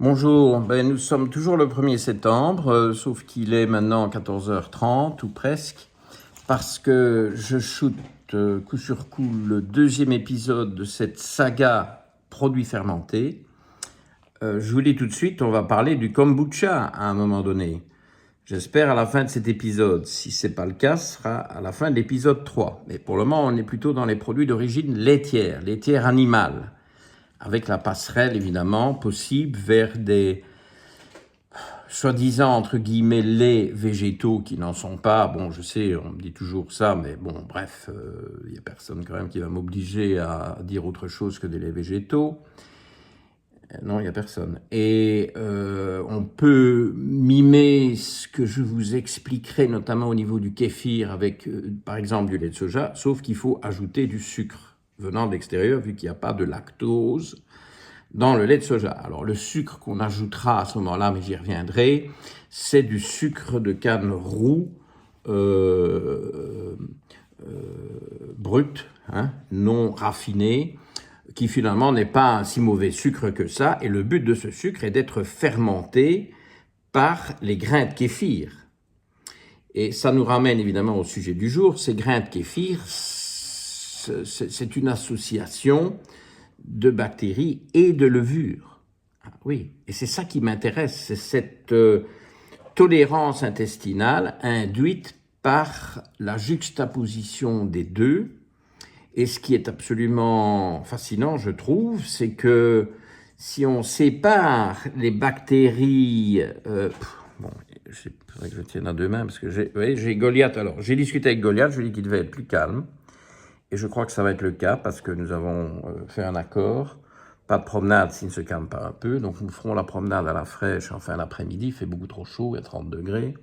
Bonjour, nous sommes toujours le 1er septembre, sauf qu'il est maintenant 14h30 ou presque, parce que je shoote coup sur coup le deuxième épisode de cette saga produits fermentés. Je vous dis tout de suite, on va parler du kombucha à un moment donné. J'espère à la fin de cet épisode. Si ce n'est pas le cas, ce sera à la fin de l'épisode 3. Mais pour le moment, on est plutôt dans les produits d'origine laitière animale, avec la passerelle évidemment possible vers des soi-disant, entre guillemets, laits végétaux qui n'en sont pas. Bon, je sais, on me dit toujours ça, mais bon, bref, il n'y a personne quand même qui va m'obliger à dire autre chose que des laits végétaux. Non, il n'y a personne. Et on peut mimer ce que je vous expliquerai, notamment au niveau du kéfir, avec, par exemple, du lait de soja, sauf qu'il faut ajouter du sucre venant de l'extérieur, vu qu'il n'y a pas de lactose dans le lait de soja. Alors, le sucre qu'on ajoutera à ce moment-là, mais j'y reviendrai, c'est du sucre de canne roux brut, non raffiné, qui finalement n'est pas un si mauvais sucre que ça. Et le but de ce sucre est d'être fermenté par les grains de kéfir. Et ça nous ramène évidemment au sujet du jour. Ces grains de kéfir, c'est une association de bactéries et de levures. Ah, oui, et c'est ça qui m'intéresse, c'est cette tolérance intestinale induite par la juxtaposition des deux. Et ce qui est absolument fascinant, je trouve, c'est que si on sépare les bactéries... bon, il faudrait que je tienne à deux mains, parce que j'ai Goliath. Alors, j'ai discuté avec Goliath, je lui ai dit qu'il devait être plus calme. Et je crois que ça va être le cas parce que nous avons fait un accord. Pas de promenade s'il ne se calme pas un peu. Donc nous ferons la promenade à la fraîche en fin d'après-midi. Il fait beaucoup trop chaud, il y a 30 degrés.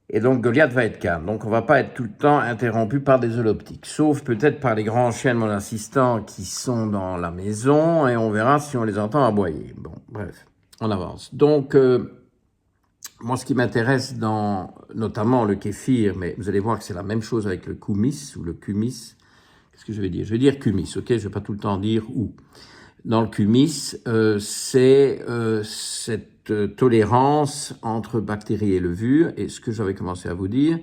Et donc Goliath va être calme. Donc on ne va pas être tout le temps interrompu par des holoptiques. Sauf peut-être par les grands chiens de mon assistant qui sont dans la maison. Et on verra si on les entend aboyer. Bon, bref, on avance. Donc... moi, ce qui m'intéresse dans notamment le kéfir, mais vous allez voir que c'est la même chose avec le kumis ou le kumis. Qu'est-ce que je vais dire? Je vais dire kumis, ok? Je ne vais pas tout le temps dire où. Dans le kumis, c'est cette tolérance entre bactéries et levures. Et ce que j'avais commencé à vous dire,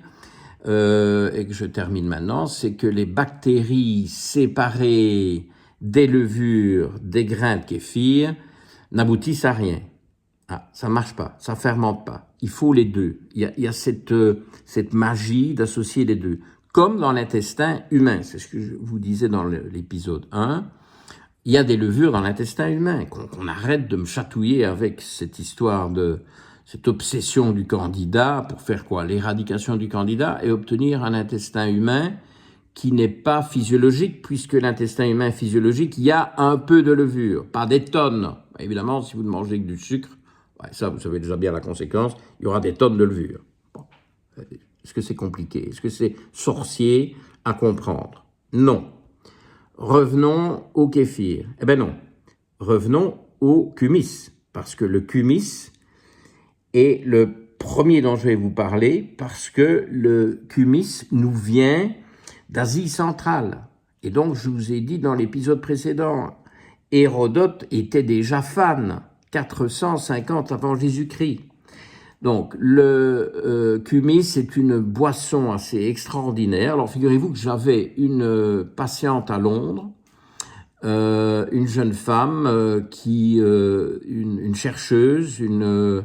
et que je termine maintenant, c'est que les bactéries séparées des levures, des grains de kéfir, n'aboutissent à rien. Ah, ça marche pas, ça fermente pas. Il faut les deux. Il y a cette magie d'associer les deux. Comme dans l'intestin humain, c'est ce que je vous disais dans l'épisode 1, il y a des levures dans l'intestin humain. Qu'on arrête de me chatouiller avec cette histoire de cette obsession du candidat pour faire quoi? L'éradication du candidat et obtenir un intestin humain qui n'est pas physiologique, puisque l'intestin humain physiologique, il y a un peu de levure, pas des tonnes. Évidemment, si vous ne mangez que du sucre, ouais, ça, vous savez déjà bien la conséquence, il y aura des tonnes de levure. Bon. Est-ce que c'est compliqué? Est-ce que c'est sorcier à comprendre? Non. Revenons au kéfir. Eh bien non. Revenons au kumis. Parce que le kumis est le premier dont je vais vous parler, parce que le kumis nous vient d'Asie centrale. Et donc, je vous ai dit dans l'épisode précédent, Hérodote était déjà fan. 450 avant Jésus-Christ. Donc, le kumis est une boisson assez extraordinaire. Alors, figurez-vous que j'avais une patiente à Londres, une jeune femme une chercheuse, je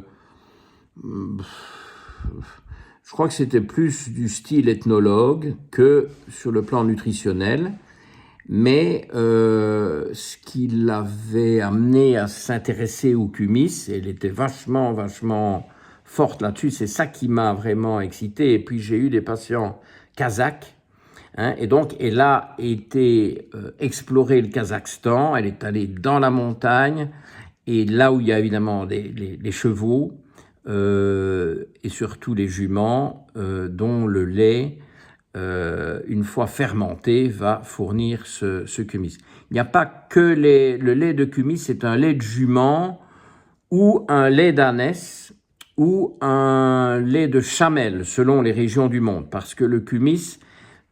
crois que c'était plus du style ethnologue que sur le plan nutritionnel. Mais ce qui l'avait amené à s'intéresser au kumis, elle était vachement forte là-dessus, c'est ça qui m'a vraiment excité. Et puis j'ai eu des patients kazakhs, et donc elle a été explorer le Kazakhstan, elle est allée dans la montagne, et là où il y a évidemment les chevaux, et surtout les juments, dont le lait, une fois fermenté, va fournir ce kumis. Il n'y a pas que le lait de kumis, c'est un lait de jument ou un lait d'ânesse ou un lait de chamelle, selon les régions du monde, parce que le kumis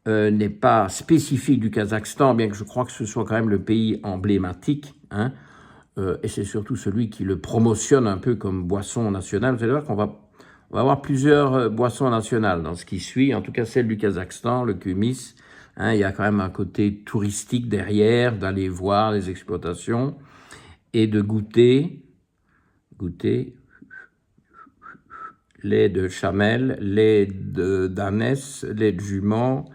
n'est pas spécifique du Kazakhstan, bien que je crois que ce soit quand même le pays emblématique, et c'est surtout celui qui le promotionne un peu comme boisson nationale. Vous allez voir qu'on va avoir plusieurs boissons nationales dans ce qui suit, en tout cas celle du Kazakhstan, le kumis. Il y a quand même un côté touristique derrière, d'aller voir les exploitations et de goûter lait de chamelle, lait d'ânesse, lait de jument,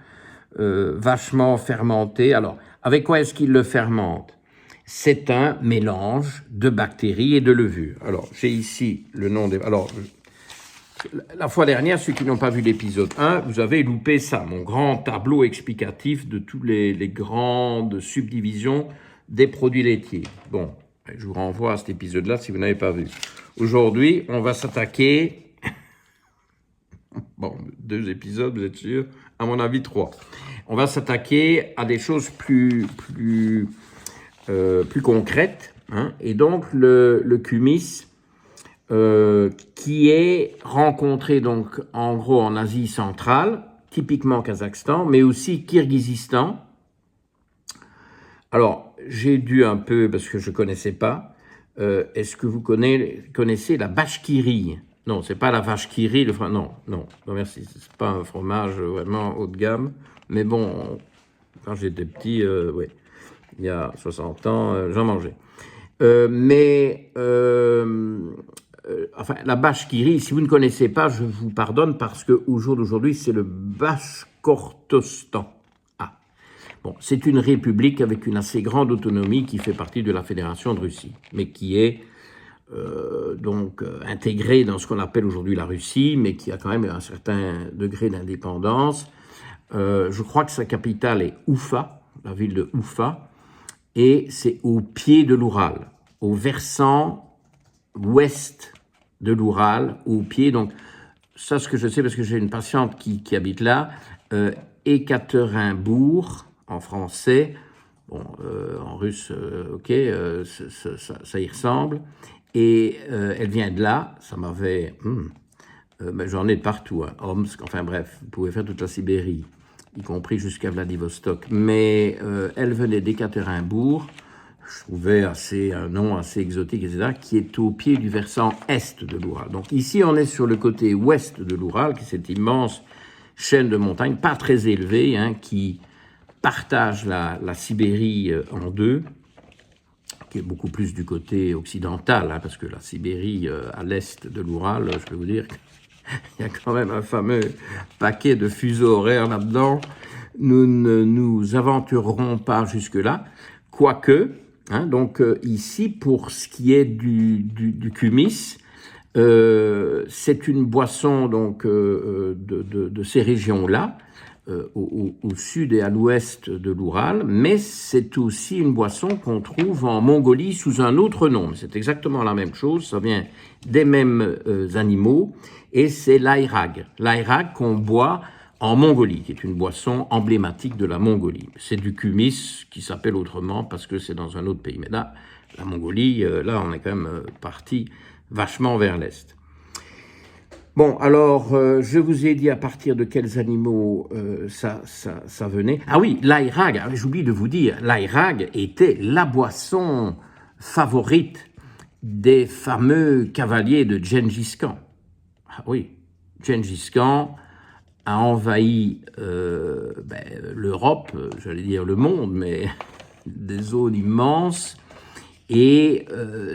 vachement fermenté. Alors, avec quoi est-ce qu'il le fermente? C'est un mélange de bactéries et de levures. Alors, j'ai ici le nom des... Alors, la fois dernière, ceux qui n'ont pas vu l'épisode 1, vous avez loupé ça, mon grand tableau explicatif de toutes les grandes subdivisions des produits laitiers. Bon, je vous renvoie à cet épisode-là si vous n'avez pas vu. Aujourd'hui, on va s'attaquer... Bon, 2 épisodes, vous êtes sûr? À mon avis, 3. On va s'attaquer à des choses plus concrètes. Et donc, le kumis, qui est rencontré donc en gros en Asie centrale, typiquement Kazakhstan, mais aussi Kirghizistan. Alors, j'ai dû un peu, parce que je ne connaissais pas, est-ce que vous connaissez la bachkirie? Non, c'est pas la vache qui rit, non, merci, c'est pas un fromage vraiment haut de gamme, mais bon, quand j'étais petit, oui, il y a 60 ans, j'en mangeais. Enfin, la bachkirie, si vous ne connaissez pas, je vous pardonne parce qu'au jour d'aujourd'hui, c'est le Bashkortostan. Bon, c'est une république avec une assez grande autonomie qui fait partie de la Fédération de Russie, mais qui est intégrée dans ce qu'on appelle aujourd'hui la Russie, mais qui a quand même un certain degré d'indépendance. Je crois que sa capitale est Oufa, la ville de Oufa, et c'est au pied de l'Oural, au versant ouest de l'Oural, au pied. Donc, ça, ce que je sais, parce que j'ai une patiente qui habite là, Ekaterinbourg, en français, bon, en russe, ok, ça y ressemble, et elle vient de là, ça m'avait... ben, j'en ai de partout, Omsk, enfin bref, vous pouvez faire toute la Sibérie, y compris jusqu'à Vladivostok, mais elle venait d'Ekaterinbourg, je trouvais un nom assez exotique, etc., qui est au pied du versant est de l'Oural. Donc ici, on est sur le côté ouest de l'Oural, qui est cette immense chaîne de montagnes, pas très élevée, qui partage la Sibérie en deux, qui est beaucoup plus du côté occidental, parce que la Sibérie à l'est de l'Oural, je peux vous dire qu'il y a quand même un fameux paquet de fuseaux horaires là-dedans. Nous ne nous aventurerons pas jusque-là, quoique, donc ici, pour ce qui est du kumis, c'est une boisson donc, de ces régions-là, au sud et à l'ouest de l'Oural, mais c'est aussi une boisson qu'on trouve en Mongolie sous un autre nom. C'est exactement la même chose, ça vient des mêmes animaux, et c'est l'aïrag. L'aïrag qu'on boit en Mongolie, qui est une boisson emblématique de la Mongolie. C'est du kumis qui s'appelle autrement parce que c'est dans un autre pays. Mais là, la Mongolie, là, on est quand même parti vachement vers l'est. Bon, alors, je vous ai dit à partir de quels animaux ça venait. Ah oui, l'aïrag, j'oublie de vous dire, l'aïrag était la boisson favorite des fameux cavaliers de Gengis Khan. Ah oui, Gengis Khan a envahi l'Europe, j'allais dire le monde, mais des zones immenses. Et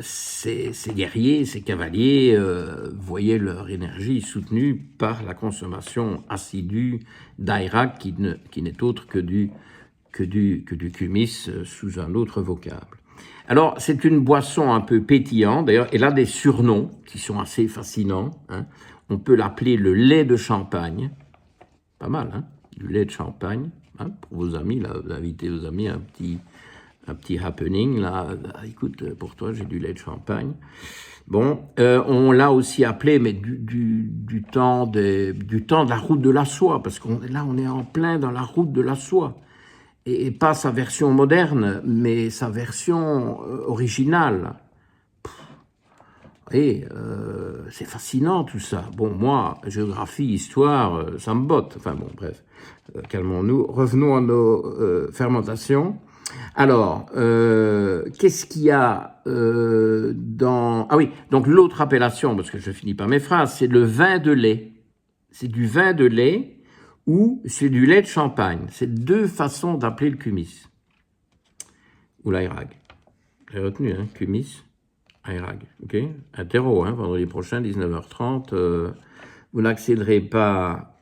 ces guerriers, ces cavaliers voyaient leur énergie soutenue par la consommation assidue d'aïrag qui n'est autre que du kumis sous un autre vocable. Alors, c'est une boisson un peu pétillante, d'ailleurs, elle a des surnoms qui sont assez fascinants. On peut l'appeler le lait de champagne, pas mal, du lait de champagne, pour vos amis, là, vous invitez vos amis à un petit happening, là, écoute, pour toi, j'ai du lait de champagne. Bon, on l'a aussi appelé, mais du temps de la route de la soie, parce qu'on est en plein dans la route de la soie. Et pas sa version moderne, mais sa version originale. Et c'est fascinant tout ça. Bon, moi, géographie, histoire, ça me botte. Enfin bon, bref, calmons-nous. Revenons à nos fermentations. Alors, qu'est-ce qu'il y a dans... Ah oui, donc l'autre appellation, parce que je finis par mes phrases, c'est le vin de lait. C'est du vin de lait ou c'est du lait de champagne. C'est deux façons d'appeler le kumis. Ou l'airag. J'ai retenu, hein, kumis, airag. Ok. Interro, hein, vendredi prochain, 19h30. Vous n'accéderez pas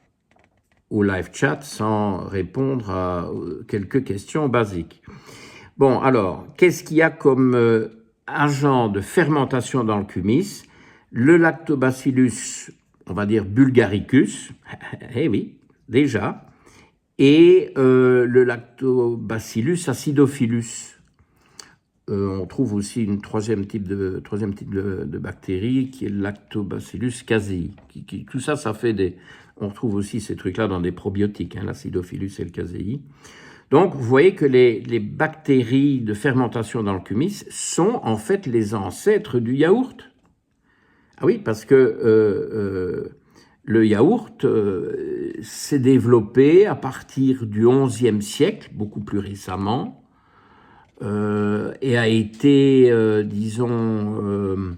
au live chat sans répondre à quelques questions basiques. Bon, alors, qu'est-ce qu'il y a comme agent de fermentation dans le kumis? Le lactobacillus, on va dire bulgaricus, eh oui, déjà, et le lactobacillus acidophilus. On trouve aussi une troisième type de bactérie qui est le lactobacillus casei. Tout ça, ça fait des... On retrouve aussi ces trucs-là dans des probiotiques, hein, l'acidophilus et le casei. Donc, vous voyez que les bactéries de fermentation dans le kumis sont en fait les ancêtres du yaourt. Ah oui, parce que le yaourt s'est développé à partir du XIe siècle, beaucoup plus récemment, et a été, disons,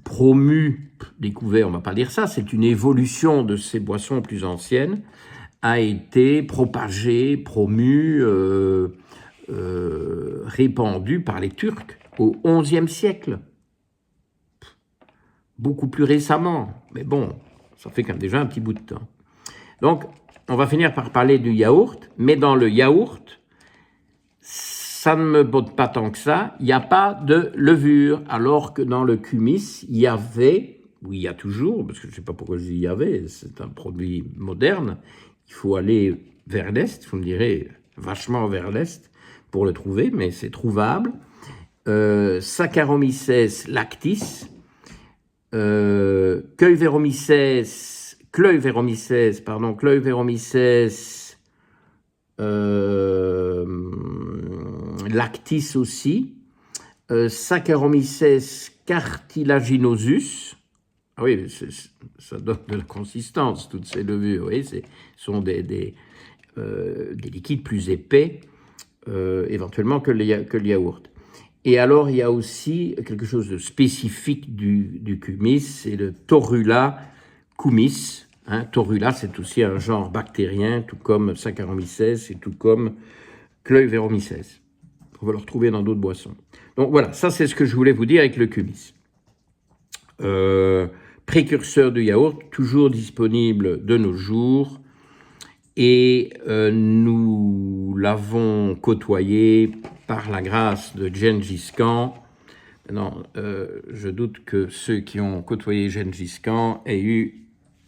promu, découvert, on ne va pas dire ça, c'est une évolution de ces boissons plus anciennes, a été propagé, promu, répandu par les Turcs au XIe siècle. Beaucoup plus récemment, mais bon, ça fait quand même déjà un petit bout de temps. Donc, on va finir par parler du yaourt, mais dans le yaourt, ça ne me botte pas tant que ça, il n'y a pas de levure, alors que dans le kumis, il y avait, ou il y a toujours, parce que je ne sais pas pourquoi je dis il y avait, c'est un produit moderne, il faut aller vers l'Est, vous me direz vachement vers l'Est pour le trouver, mais c'est trouvable. Saccharomyces lactis, Kleuveromyces lactis aussi, Saccharomyces cartilaginosus. Ah oui, ça donne de la consistance, toutes ces levures. Vous voyez, ce sont des liquides plus épais, éventuellement, que le yaourt. Et alors, il y a aussi quelque chose de spécifique du kumis, c'est le Torula kumis. Hein, Torula, c'est aussi un genre bactérien, tout comme Saccharomyces et tout comme Kleuveromyces. On va le retrouver dans d'autres boissons. Donc voilà, ça c'est ce que je voulais vous dire avec le kumis. Précurseur du yaourt, toujours disponible de nos jours. Et nous l'avons côtoyé par la grâce de Gengis Khan. Maintenant, je doute que ceux qui ont côtoyé Gengis Khan aient eu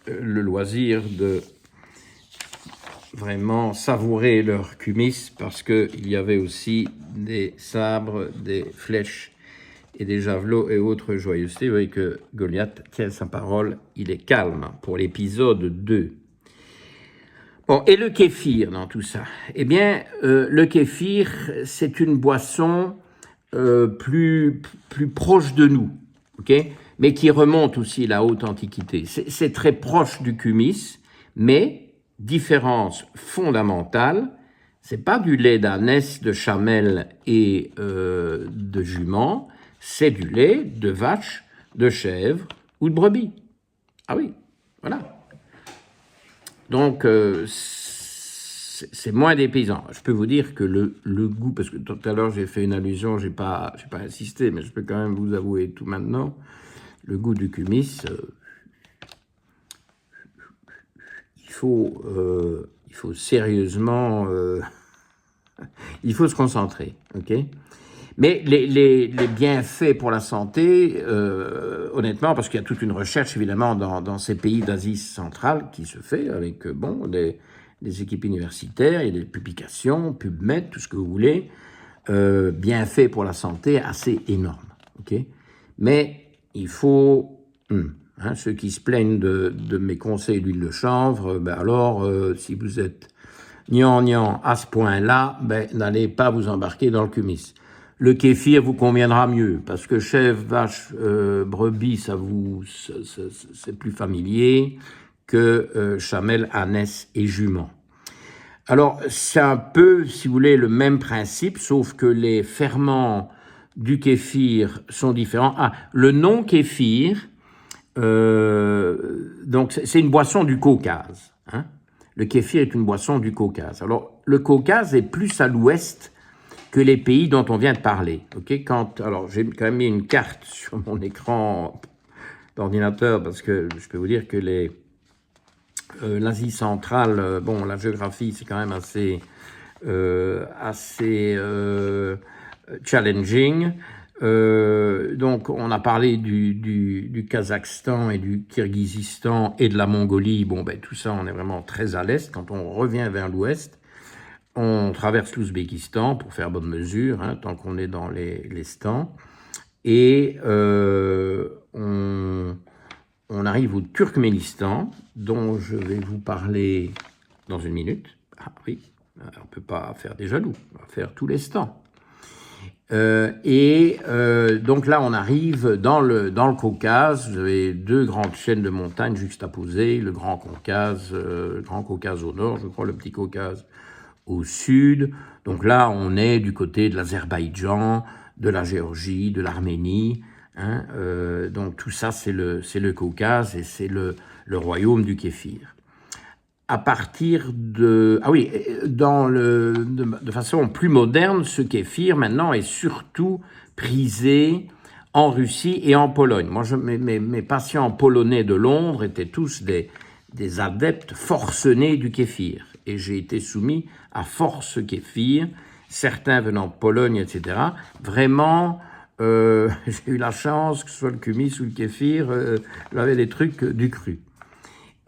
le loisir de vraiment savourer leur kumis, parce qu'il y avait aussi des sabres, des flèches et des javelots et autres joyeusetés. Vous voyez que Goliath tient sa parole, il est calme pour l'épisode 2. Bon, et le kéfir dans tout ça? Eh bien, le kéfir, c'est une boisson plus proche de nous, ok, mais qui remonte aussi à la haute antiquité. C'est très proche du kumis, mais différence fondamentale, c'est pas du lait d'ânesse, de chamelle et de jument, c'est du lait de vache, de chèvre ou de brebis. Ah oui, voilà. Donc, c'est moins dépaysant. Je peux vous dire que le goût, parce que tout à l'heure j'ai fait une allusion, j'ai pas insisté, mais je peux quand même vous avouer tout maintenant, le goût du kumis, il faut sérieusement, il faut se concentrer, ok? Mais les bienfaits pour la santé, honnêtement, parce qu'il y a toute une recherche évidemment dans ces pays d'Asie centrale qui se fait avec des équipes universitaires, il y a des publications, PubMed, tout ce que vous voulez, bienfaits pour la santé assez énormes. Okay, mais il faut, ceux qui se plaignent de mes conseils d'huile de chanvre, ben alors si vous êtes gnangnan à ce point-là, ben, n'allez pas vous embarquer dans le kumis. Le kéfir vous conviendra mieux, parce que chèvre, vache, brebis, c'est plus familier que chamelle, ânesse et jument. Alors, c'est un peu, si vous voulez, le même principe, sauf que les ferments du kéfir sont différents. Ah, le nom kéfir, donc c'est une boisson du Caucase. Hein. Le kéfir est une boisson du Caucase. Alors, le Caucase est plus à l'ouest que les pays dont on vient de parler. Okay, alors, j'ai quand même mis une carte sur mon écran d'ordinateur parce que je peux vous dire que l'Asie centrale, bon, la géographie, c'est quand même assez challenging. Donc, on a parlé du Kazakhstan et du Kirghizistan et de la Mongolie. Bon, ben, tout ça, on est vraiment très à l'est. Quand on revient vers l'ouest, on traverse l'Ouzbékistan pour faire bonne mesure, hein, tant qu'on est dans les stans. Et on arrive au Turkménistan, dont je vais vous parler dans une minute. Ah oui, on ne peut pas faire des jaloux, on va faire tous les stans. Donc là, on arrive dans le Caucase. Vous avez deux grandes chaînes de montagnes juxtaposées, le Grand Caucase au nord, je crois, le Petit Caucase au sud. Donc là, on est du côté de l'Azerbaïdjan, de la Géorgie, de l'Arménie. Hein, donc tout ça, c'est le Caucase et c'est le royaume du kéfir. À partir de... Ah oui, de façon plus moderne, ce kéfir, maintenant, est surtout prisé en Russie et en Pologne. Moi, mes patients polonais de Londres étaient tous des adeptes forcenés du kéfir. Et j'ai été soumis à force kéfir, certains venant de Pologne, etc. Vraiment, j'ai eu la chance, que ce soit le kumis ou le kéfir, j'avais des trucs du cru.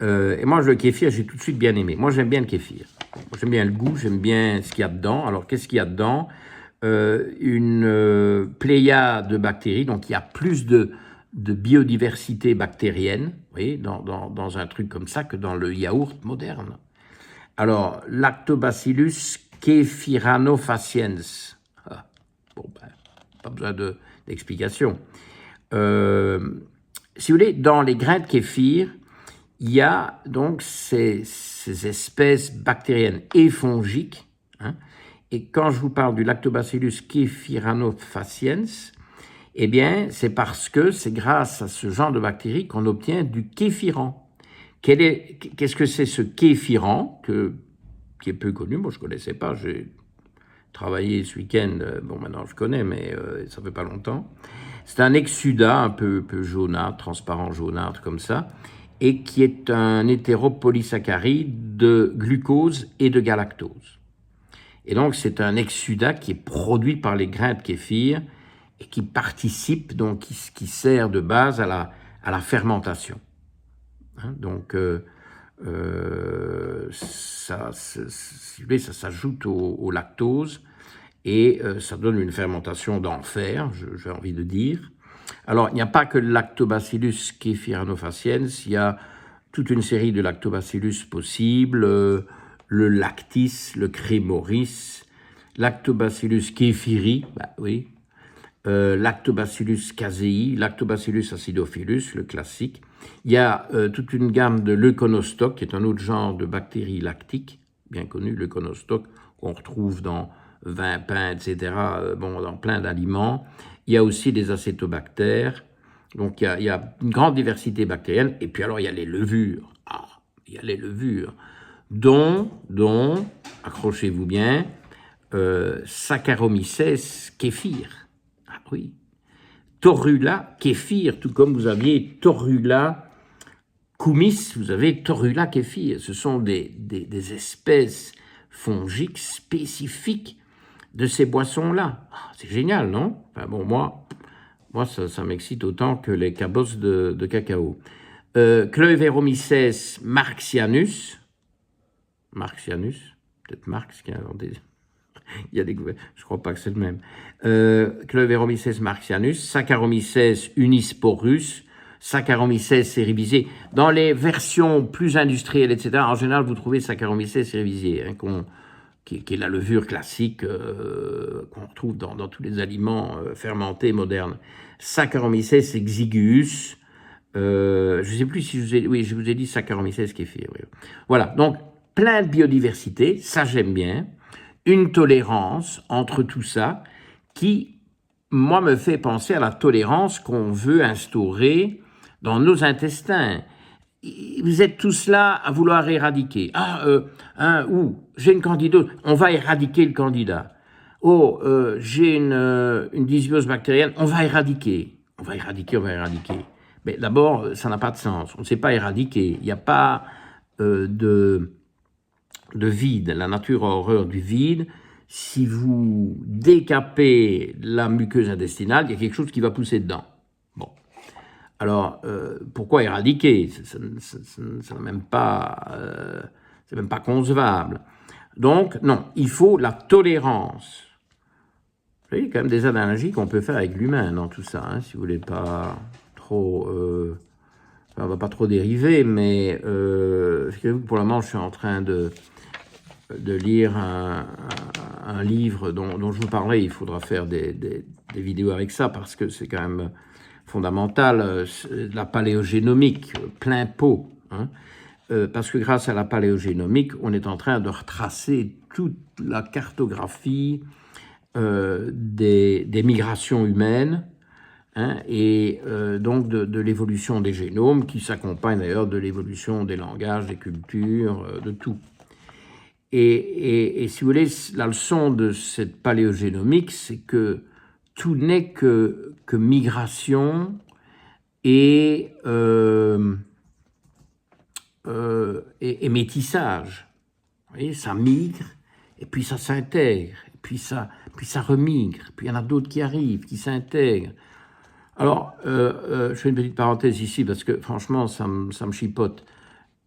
Et moi, le kéfir, j'ai tout de suite bien aimé. Moi, j'aime bien le kéfir. J'aime bien le goût, j'aime bien ce qu'il y a dedans. Alors, qu'est-ce qu'il y a dedans? Une pléiade de bactéries, donc il y a plus de biodiversité bactérienne, vous voyez, dans un truc comme ça que dans le yaourt moderne. Alors, Lactobacillus kéfiranofaciens. Ah, bon, ben, pas besoin d'explication. Si vous voulez, dans les grains de kéfir, il y a donc ces espèces bactériennes et fongiques. Hein, et quand je vous parle du Lactobacillus kéfiranofaciens, eh bien, c'est parce que c'est grâce à ce genre de bactéries qu'on obtient du kéfiran. Qu'est-ce que c'est ce kéfiran qui est peu connu? Moi, je ne connaissais pas. J'ai travaillé ce week-end. Bon, maintenant, je connais, mais ça fait pas longtemps. C'est un exsudat un peu jaunâtre, transparent jaunâtre comme ça, et qui est un hétéropolysaccharide de glucose et de galactose. Et donc, c'est un exsudat qui est produit par les grains de kéfir et qui participe, donc qui sert de base à la fermentation. Hein, donc, ça s'ajoute au lactose et ça donne une fermentation d'enfer, j'ai envie de dire. Alors, il n'y a pas que le Lactobacillus kéfiranofaciens, il y a toute une série de lactobacillus possibles, le lactis, le crémoris, Lactobacillus kéfiri, bah oui, Lactobacillus casei, Lactobacillus acidophilus, le classique. Il y a toute une gamme de leuconostoc, qui est un autre genre de bactéries lactiques, bien connu, leuconostoc, qu'on retrouve dans vin, pain, etc., dans plein d'aliments. Il y a aussi des acétobactères, donc il y a une grande diversité bactérienne. Et puis alors, il y a les levures. Ah, il y a les levures, dont accrochez-vous bien, Saccharomyces kéfir. Ah oui. Torula kéfir, tout comme vous aviez Torula kumis, vous avez Torula kéfir. Ce sont des espèces fongiques spécifiques de ces boissons-là. Ah, c'est génial, non? Enfin bon, moi ça m'excite autant que les cabosses de cacao. Cleuveromyces marxianus, peut-être Marx qui a inventé. Je ne crois pas que c'est le même. Cleuveromyces marxianus, Saccharomyces unisporus, Saccharomyces cerevisiae. Dans les versions plus industrielles, etc., en général, vous trouvez Saccharomyces cerevisiae, hein, qui est la levure classique qu'on retrouve dans tous les aliments fermentés modernes. Saccharomyces exiguus. Je ne sais plus si je vous ai dit Saccharomyces kéfir. Oui. Voilà, donc plein de biodiversité, ça j'aime bien, une tolérance entre tout ça qui, moi, me fait penser à la tolérance qu'on veut instaurer dans nos intestins. Vous êtes tous là à vouloir éradiquer. J'ai une candidose, on va éradiquer le candidat. J'ai une dysbiose bactérienne, on va éradiquer. On va éradiquer. Mais d'abord, ça n'a pas de sens. On ne sait pas éradiquer. Il n'y a pas de vide. La nature a horreur du vide. Si vous décapez la muqueuse intestinale, il y a quelque chose qui va pousser dedans. Bon. Alors, pourquoi éradiquer? Ça n'est même pas, c'est même pas concevable. Donc, non, il faut la tolérance. Vous voyez, il y a quand même des analogies qu'on peut faire avec l'humain dans tout ça, hein, si vous voulez pas trop... on va pas trop dériver, mais pour le moment, je suis en train de lire un livre dont je vous parlais. Il faudra faire des vidéos avec ça, parce que c'est quand même fondamental, la paléogénomique, plein pot, hein, parce que grâce à la paléogénomique, on est en train de retracer toute la cartographie des migrations humaines, hein, et donc de l'évolution des génomes, qui s'accompagne d'ailleurs de l'évolution des langages, des cultures, de tout. Et si vous voulez, la leçon de cette paléogénomique, c'est que tout n'est que migration et métissage. Vous voyez, ça migre, et puis ça s'intègre, et puis ça remigre, puis il y en a d'autres qui arrivent, qui s'intègrent. Alors, je fais une petite parenthèse ici, parce que franchement, ça me chipote.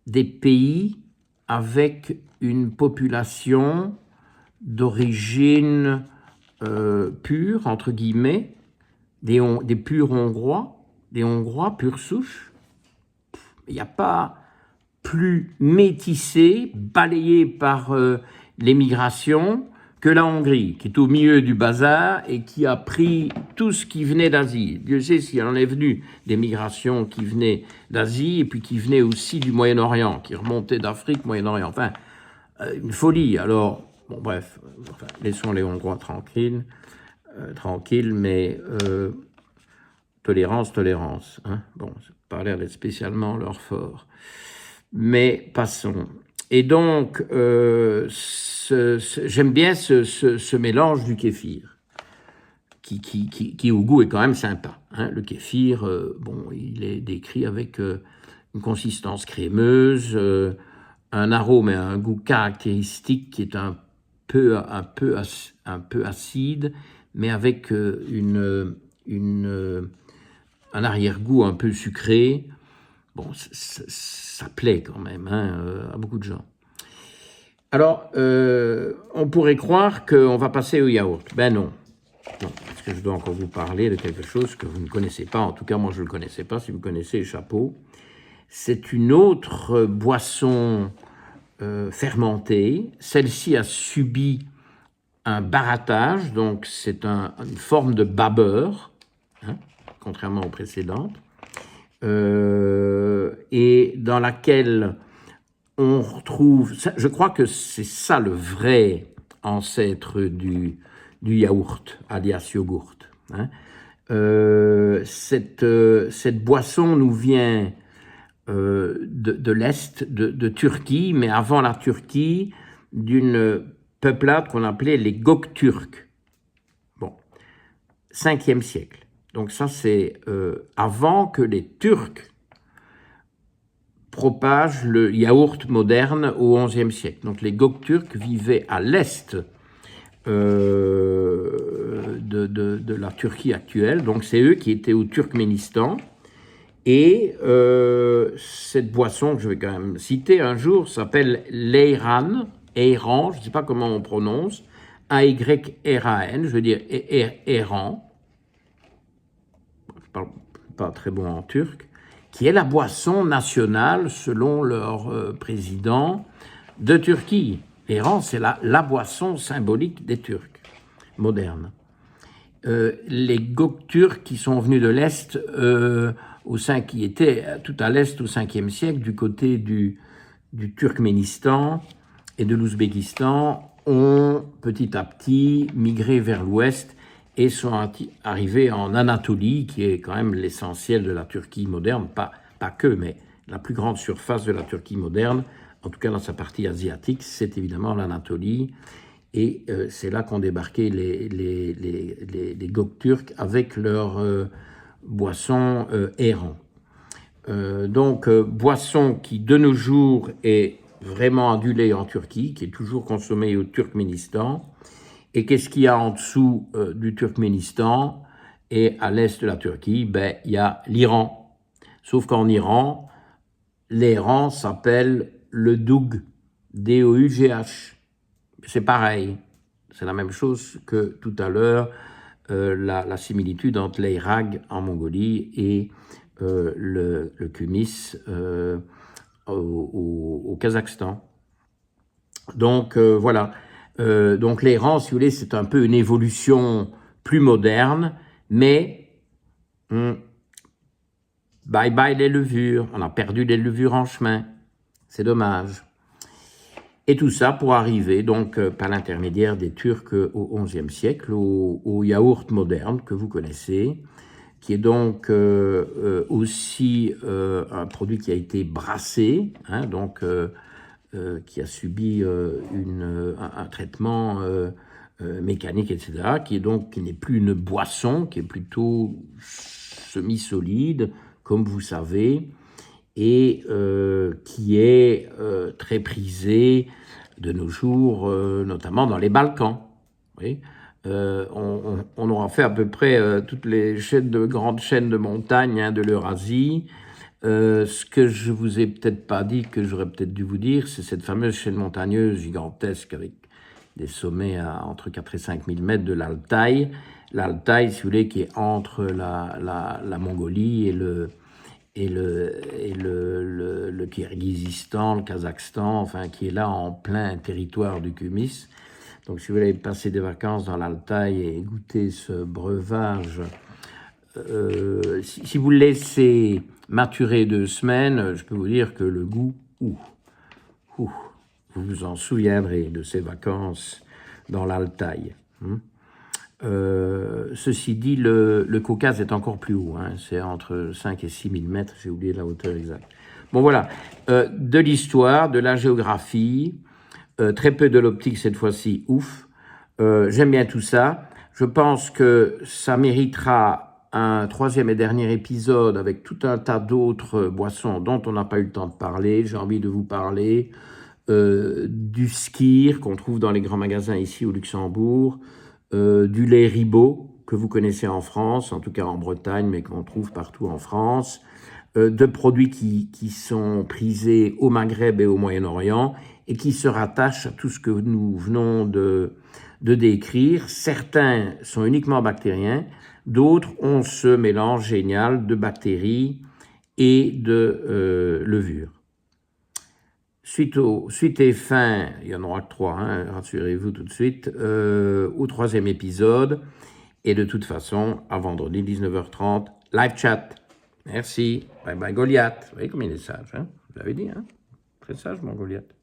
Des pays avec une population d'origine pure, entre guillemets, des purs Hongrois, des Hongrois pure souche. Il n'y a pas plus métissé, balayé par l'émigration, que la Hongrie, qui est au milieu du bazar et qui a pris tout ce qui venait d'Asie. Dieu sait s'il en est venu des migrations qui venaient d'Asie et puis qui venaient aussi du Moyen-Orient, qui remontaient d'Afrique, Moyen-Orient. Enfin, une folie. Alors, bon, bref, laissons les Hongrois tranquilles, mais tolérance. Hein. Bon, ça n'a pas l'air d'être spécialement leur fort. Mais passons. Et donc, j'aime bien ce mélange du kéfir, qui au goût est quand même sympa. Hein. Le kéfir, il est décrit avec une consistance crémeuse, un arôme et un goût caractéristique qui est un peu acide, mais avec un arrière-goût un peu sucré. Bon, ça plaît quand même, hein, à beaucoup de gens. Alors, on pourrait croire qu'on va passer au yaourt. Ben non, parce que je dois encore vous parler de quelque chose que vous ne connaissez pas. En tout cas, moi, je ne le connaissais pas. Si vous connaissez, chapeau. C'est une autre boisson fermentée. Celle-ci a subi un barattage, donc c'est une forme de babeur, hein, contrairement aux précédentes. Et dans laquelle on retrouve, je crois que c'est ça le vrai ancêtre du yaourt, alias yogourt. Hein. Cette boisson nous vient de l'Est, de Turquie, mais avant la Turquie, d'une peuplade qu'on appelait les Gökturks. Bon, 5e siècle. Donc ça, c'est avant que les Turcs propagent le yaourt moderne au XIe siècle. Donc les Gökturks vivaient à l'est de la Turquie actuelle. Donc c'est eux qui étaient au Turkménistan. Et cette boisson, que je vais quand même citer un jour, s'appelle l'Ayran, je ne sais pas comment on prononce, A-Y-R-A-N, je veux dire Ayran. Je ne parle pas très bon en turc, qui est la boisson nationale, selon leur président, de Turquie. L'Ayran, c'est la boisson symbolique des Turcs modernes. Les Gökturks qui sont venus de l'Est, qui étaient tout à l'Est au 5e siècle, du côté du Turkménistan, et de l'Ouzbékistan ont petit à petit migré vers l'ouest et sont arrivés en Anatolie, qui est quand même l'essentiel de la Turquie moderne, pas que, mais la plus grande surface de la Turquie moderne, en tout cas dans sa partie asiatique, c'est évidemment l'Anatolie. Et c'est là qu'ont débarqué les Gökturks avec leurs boissons errants. Donc, boisson qui de nos jours est vraiment adulée en Turquie, qui est toujours consommée au Turkménistan. Et qu'est-ce qu'il y a en dessous du Turkménistan et à l'est de la Turquie? Ben, il y a l'Iran. Sauf qu'en Iran, l'Iran s'appelle le Doug, D-O-U-G-H. C'est pareil, c'est la même chose que tout à l'heure, la similitude entre l'Eyrag en Mongolie et le kumis au Kazakhstan. Donc voilà, donc l'Iran, si vous voulez, c'est un peu une évolution plus moderne, mais bye bye les levures, on a perdu les levures en chemin, c'est dommage. Et tout ça pour arriver, donc, par l'intermédiaire des Turcs au XIe siècle, au yaourt moderne que vous connaissez, qui est donc aussi un produit qui a été brassé, hein, donc qui a subi un traitement mécanique, etc., qui n'est plus une boisson, qui est plutôt semi-solide, comme vous savez, et qui est très prisé de nos jours, notamment dans les Balkans. Oui. On aura fait à peu près toutes les grandes chaînes de montagnes, hein, de l'Eurasie. Ce que je vous ai peut-être pas dit, que j'aurais peut-être dû vous dire, c'est cette fameuse chaîne montagneuse gigantesque avec des sommets à entre 4 et 5 000 mètres de l'Altaï. L'Altaï, si vous voulez, qui est entre la Mongolie et le Kirghizistan, le Kazakhstan, enfin, qui est là en plein territoire du kumis. Donc, si vous voulez passer des vacances dans l'Altaï et goûter ce breuvage, si vous le laissez maturer 2 semaines, je peux vous dire que le goût, vous vous en souviendrez de ces vacances dans l'Altaï. Ceci dit, le Caucase est encore plus haut, hein, c'est entre 5 et 6 000 mètres, j'ai oublié la hauteur exacte. Bon voilà, de l'histoire, de la géographie, très peu de l'optique cette fois-ci, ouf. J'aime bien tout ça. Je pense que ça méritera un 3e et dernier épisode avec tout un tas d'autres boissons dont on n'a pas eu le temps de parler. J'ai envie de vous parler du skyr qu'on trouve dans les grands magasins ici au Luxembourg, du lait Ribot que vous connaissez en France, en tout cas en Bretagne, mais qu'on trouve partout en France, de produits qui sont prisés au Maghreb et au Moyen-Orient et qui se rattachent à tout ce que nous venons de décrire. Certains sont uniquement bactériens, d'autres ont ce mélange génial de bactéries et de levures. Suite et fin, il y en aura que 3, hein, rassurez-vous tout de suite, au 3e épisode. Et de toute façon, à vendredi 19h30, live chat. Merci. Bye bye Goliath. Vous voyez comme il est sage, hein? Vous l'avez dit, hein? Très sage mon Goliath.